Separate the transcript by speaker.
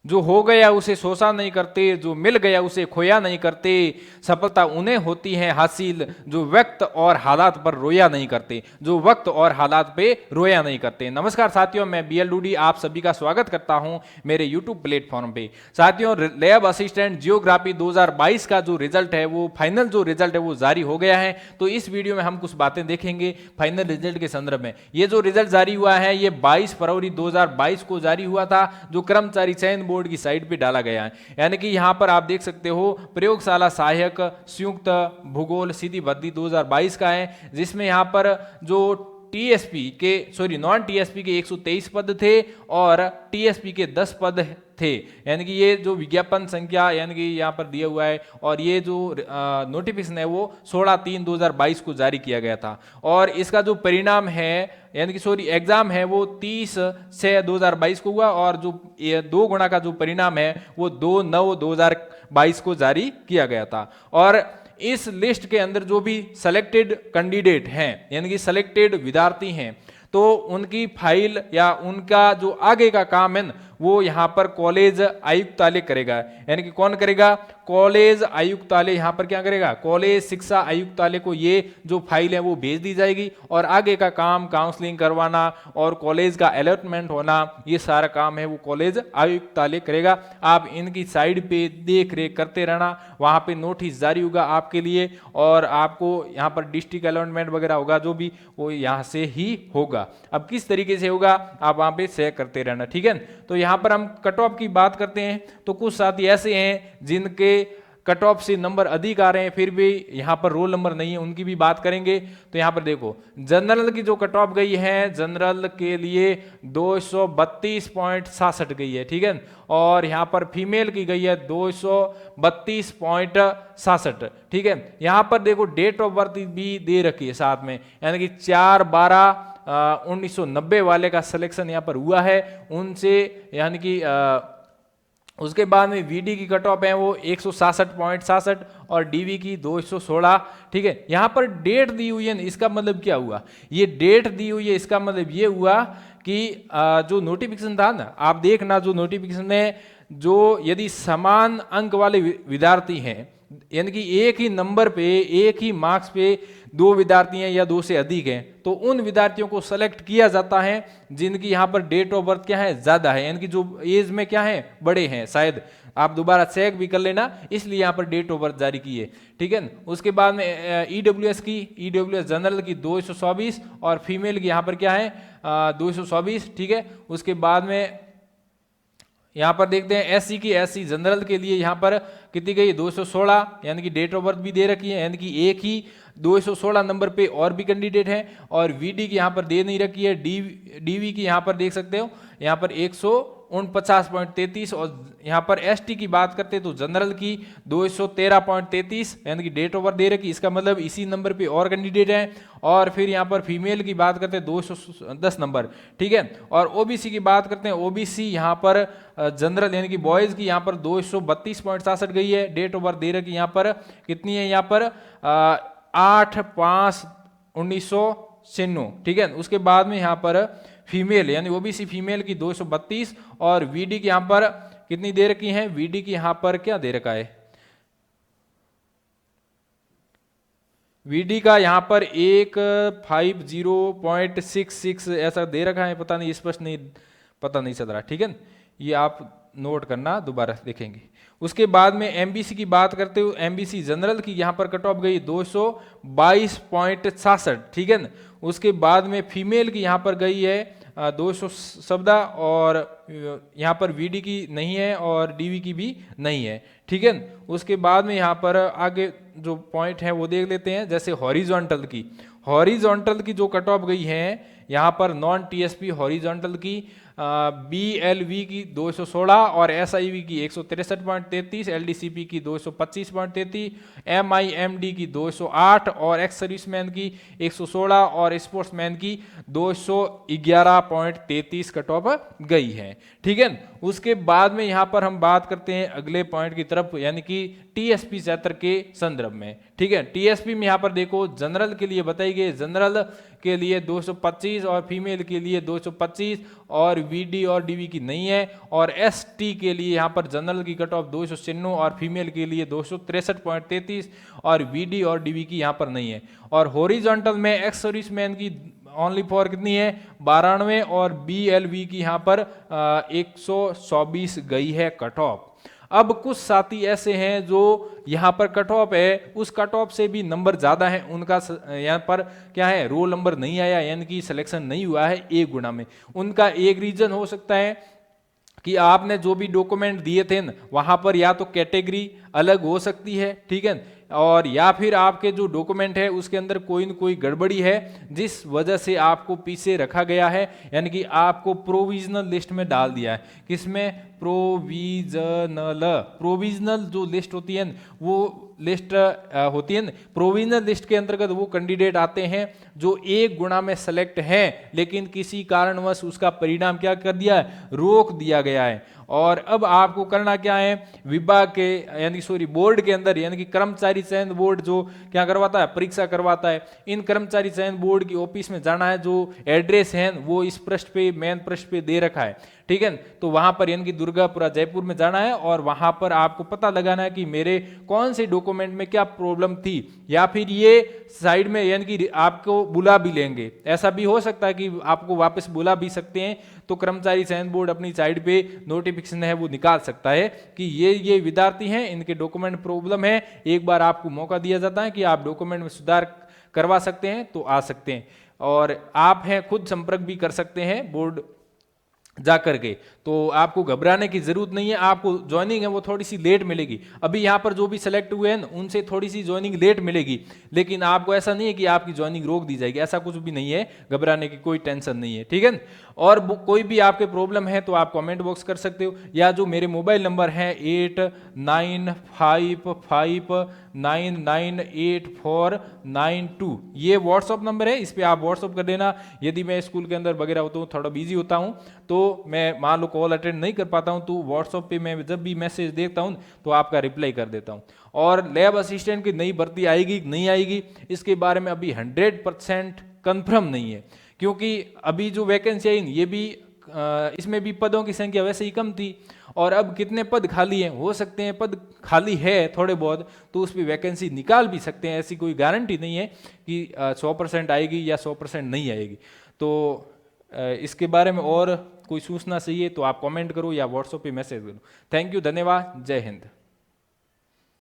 Speaker 1: जो हो गया उसे सोचा नहीं करते, जो मिल गया उसे खोया नहीं करते। सफलता उन्हें होती है हासिल जो वक्त और हालात पर रोया नहीं करते, जो वक्त और हालात पे रोया नहीं करते। नमस्कार साथियों, मैं बीएल डूडी आप सभी का स्वागत करता हूं मेरे यूट्यूब प्लेटफॉर्म पे। साथियों, लैब असिस्टेंट जियोग्राफी 2022 का जो रिजल्ट है, वो फाइनल जो रिजल्ट है वो जारी हो गया है। तो इस वीडियो में हम कुछ बातें देखेंगे फाइनल रिजल्ट के संदर्भ में। ये जो रिजल्ट जारी हुआ है ये 22 फरवरी 2022 को जारी हुआ था, जो कर्मचारी चयन बोर्ड की साइट पे डाला गया है। यानी कि यहां पर आप देख सकते हो प्रयोगशाला सहायक संयुक्त भूगोल सीधी भर्ती 2022 का है, जिसमें यहां पर जो नॉन टीएसपी के 123 पद थे और टीएसपी के 10 पद थे। यानी कि ये जो विज्ञापन संख्या यानी कि यहाँ पर दिया हुआ है, और ये जो नोटिफिकेशन है वो 16/3/2022 को जारी किया गया था। और इसका जो परिणाम है यानी कि एग्जाम है वो 30/6/2022 को हुआ, और जो 2 गुणा का जो परिणाम है वो 2/9/2022 को जारी किया गया था। और इस लिस्ट के अंदर जो भी सिलेक्टेड कैंडिडेट हैं यानी कि सिलेक्टेड विद्यार्थी हैं, तो उनकी फाइल या उनका जो आगे का काम है वो यहाँ पर कॉलेज आयुक्तालय करेगा। यानी कि कौन करेगा? कॉलेज आयुक्तालय यहाँ पर क्या करेगा? कॉलेज शिक्षा आयुक्तालय को ये जो फाइल है वो भेज दी जाएगी, और आगे का काम काउंसलिंग करवाना और कॉलेज का अलॉटमेंट होना, ये सारा काम है वो कॉलेज आयुक्तालय करेगा। आप इनकी साइड पे देख रेख करते रहना, वहाँ पे नोटिस जारी होगा आपके लिए, और आपको यहाँ पर डिस्ट्रिक्ट अलॉटमेंट वगैरह होगा जो भी, वो यहाँ से ही होगा। अब किस तरीके से होगा आप वहाँ पे शेयर करते रहना, ठीक है। तो यहाँ पर हम कट ऑफ की बात करते हैं, तो कुछ साथी ऐसे हैं जिनके कट ऑफ से नंबर अधिक आ रहे हैं फिर भी यहाँ पर रोल नंबर नहीं है, उनकी भी बात करेंगे। तो यहाँ पर देखो जनरल की जो कट ऑफ गई है, जनरल के लिए 232.66 गई है, ठीक है। और यहाँ पर फीमेल की गई है 232.66, ठीक है। यहाँ पर देखो डेट ऑफ बर्थ भी दे रखी है साथ में, यानी कि 4/12/1990 वाले का सिलेक्शन यहाँ पर हुआ है उनसे, यानी कि उसके बाद में वीडी की कट ऑफ है वो 166.66 और डीवी की 216, ठीक है। यहाँ पर डेट दी हुई है, इसका मतलब क्या हुआ? ये डेट दी हुई है, इसका मतलब ये हुआ कि जो नोटिफिकेशन था ना, आप देखना जो नोटिफिकेशन है, जो यदि समान अंक वाले विद्यार्थी हैं, यानी कि एक ही नंबर पे एक ही मार्क्स पे 2 विद्यार्थी हैं या 2 से अधिक हैं, तो उन विद्यार्थियों को सेलेक्ट किया जाता है जिनकी यहाँ पर डेट ऑफ बर्थ क्या है? ज्यादा है, यानी कि जो एज में क्या है? बड़े हैं। शायद आप दोबारा चेक भी कर लेना, इसलिए यहाँ पर डेट ऑफ बर्थ जारी की है, ठीक है। उसके बाद में ईडब्ल्यूएस जनरल की 224 और फीमेल की यहाँ पर क्या है? 224, ठीक है। उसके बाद में यहाँ पर देखते हैं एससी जनरल के लिए यहाँ पर कितनी गई? 216, यानी कि डेट ऑफ बर्थ भी दे रखी है, यानी कि एक ही 216 नंबर पे और भी कैंडिडेट हैं। और वीडी की यहाँ पर दे नहीं रखी है, डीवी की यहाँ पर देख सकते हो यहाँ पर 149.33, और यहाँ पर एसटी की बात करते हैं तो जनरल की 213.33, यानी कि डेट ऑफ बर्थ दे रखी, इसका मतलब इसी नंबर पे और कैंडिडेट हैं। और फिर यहाँ पर फीमेल की बात करते हैं 210 नंबर, ठीक है। और ओबीसी की बात करते हैं, ओबीसी यहाँ पर जनरल यानी कि बॉयज की यहाँ पर 232.66 गई है, डेट ऑफ बर्थ दे रखी यहाँ पर कितनी है? यहाँ पर 8/5/1996, ठीक है। उसके बाद में यहाँ पर फीमेल यानी ओबीसी फीमेल की 232, और वीडी की यहाँ पर कितनी दे रखी है? वीडी की यहाँ पर क्या दे रखा है? वीडी का यहाँ पर 150.66 ऐसा दे रखा है, पता नहीं, स्पष्ट नहीं, पता नहीं चल रहा, ठीक है। ये आप नोट करना, दोबारा देखेंगे। उसके बाद में एमबीसी की बात करते हुए, एमबीसी जनरल की यहाँ पर कट ऑफ गई 222.66, ठीक है। उसके बाद में फीमेल की यहाँ पर गई है 214, और यहाँ पर वीडी की नहीं है और डीवी की भी नहीं है, ठीक है। उसके बाद में यहाँ पर आगे जो पॉइंट है वो देख लेते हैं, जैसे हॉरिजॉन्टल की जो कट ऑफ गई है यहाँ पर नॉन टीएसपी हॉरिजॉन्टल की बीएलवी की 216 और एसआईवी की 163.33, एलडीसीपी की 225.33, एमआईएमडी की 208 और एक्स सर्विसमैन की 116 और स्पोर्ट्समैन की 211.33 कट ऑफ गई है, ठीक है। उसके बाद में यहाँ पर हम बात करते हैं अगले पॉइंट की तरफ, यानी कि टीएसपी क्षेत्र के संदर्भ में, ठीक है। टीएसपी में यहाँ पर देखो जनरल के लिए बताई गई, जनरल के लिए 225 और फीमेल के लिए 225 और वीडी और डीवी की नहीं है, और एसटी के लिए यहाँ पर जनरल की कट ऑफ 296 और फीमेल के लिए 263.33 और वीडी और डीवी की यहाँ पर नहीं है। और हॉरिजॉन्टल में एक्स सर्विसमैन की ओनली फॉर कितनी है 92 और बीएलवी की यहाँ पर 124 गई है कट ऑफ। अब कुछ साथी ऐसे हैं जो यहाँ पर कट ऑफ है उस कट ऑफ से भी नंबर ज़्यादा है, उनका यहाँ पर क्या है रोल नंबर नहीं आया, यानी कि सिलेक्शन नहीं हुआ है 1 गुना में। उनका एक रीजन हो सकता है कि आपने जो भी डॉक्यूमेंट दिए थे ना वहाँ पर या तो कैटेगरी अलग हो सकती है, ठीक है, और या फिर आपके जो डॉक्यूमेंट है उसके अंदर कोई न कोई गड़बड़ी है जिस वजह से आपको पीछे रखा गया है, यानी कि आपको प्रोविजनल लिस्ट में डाल दिया है। किसमें? प्रोविजनल जो लिस्ट होती है वो लिस्ट होती है ना, प्रोविजनल लिस्ट के अंतर्गत वो कैंडिडेट आते हैं जो 1 गुना में सेलेक्ट हैं लेकिन किसी कारणवश उसका परिणाम क्या कर दिया है, रोक दिया गया है। और अब आपको करना क्या है, विभाग के यानी सॉरी बोर्ड के अंदर, यानी कि कर्मचारी चयन बोर्ड जो क्या करवाता है, परीक्षा करवाता है, इन कर्मचारी चयन बोर्ड की ऑफिस में जाना है। जो एड्रेस है वो इस पृष्ठ पे मेन पृष्ठ पे दे रखा है, ठीक है। तो वहां पर यानी कि दुर्गापुरा जयपुर में जाना है और वहां पर आपको पता लगाना है कि मेरे कौन से डॉक्यूमेंट में क्या प्रॉब्लम थी, या फिर ये साइड में यानी कि आपको बुला भी लेंगे, ऐसा भी हो सकता है कि आपको वापस बुला भी सकते हैं। तो कर्मचारी चयन बोर्ड अपनी साइड पे नोटिफिकेशन है वो निकाल सकता है कि ये विद्यार्थी हैं, इनके डॉक्यूमेंट प्रॉब्लम है। एक बार आपको मौका दिया जाता है कि आप डॉक्यूमेंट में सुधार करवा सकते हैं तो आ सकते हैं, और आप हैं खुद संपर्क भी कर सकते हैं बोर्ड जा करके। तो आपको घबराने की जरूरत नहीं है। आपको ज्वाइनिंग है वो थोड़ी सी लेट मिलेगी। अभी यहाँ पर जो भी सेलेक्ट हुए हैं उनसे थोड़ी सी ज्वाइनिंग लेट मिलेगी, लेकिन आपको ऐसा नहीं है कि आपकी ज्वाइनिंग रोक दी जाएगी, ऐसा कुछ भी नहीं है, घबराने की कोई टेंशन नहीं है, ठीक है। और कोई भी आपके प्रॉब्लम है तो आप कमेंट बॉक्स कर सकते हो, या जो मेरे मोबाइल नंबर है 8955998492 ये व्हाट्सअप नंबर है, इस पर आप व्हाट्सअप कर देना। यदि मैं स्कूल के अंदर वगैरह होता हूँ, थोड़ा बिजी होता हूँ, तो मैं मान लो कॉल अटेंड नहीं कर पाता हूँ, तो व्हाट्सअप पे मैं जब भी मैसेज देखता हूँ तो आपका रिप्लाई कर देता हूँ। और लैब असिस्टेंट की नई भर्ती आएगी नहीं आएगी इसके बारे में अभी 100% कन्फर्म नहीं है, क्योंकि अभी जो वैकेंसी आई ये भी इसमें भी पदों की संख्या वैसे ही कम थी, और अब कितने पद खाली हैं, हो सकते हैं पद खाली है थोड़े बहुत तो उस पर वैकेंसी निकाल भी सकते हैं, ऐसी कोई गारंटी नहीं है कि 100% आएगी या 100% नहीं आएगी। तो इसके बारे में और कोई सूचना चाहिए तो आप कमेंट करो या व्हाट्सएप पे मैसेज करो। थैंक यू, धन्यवाद, जय हिंद।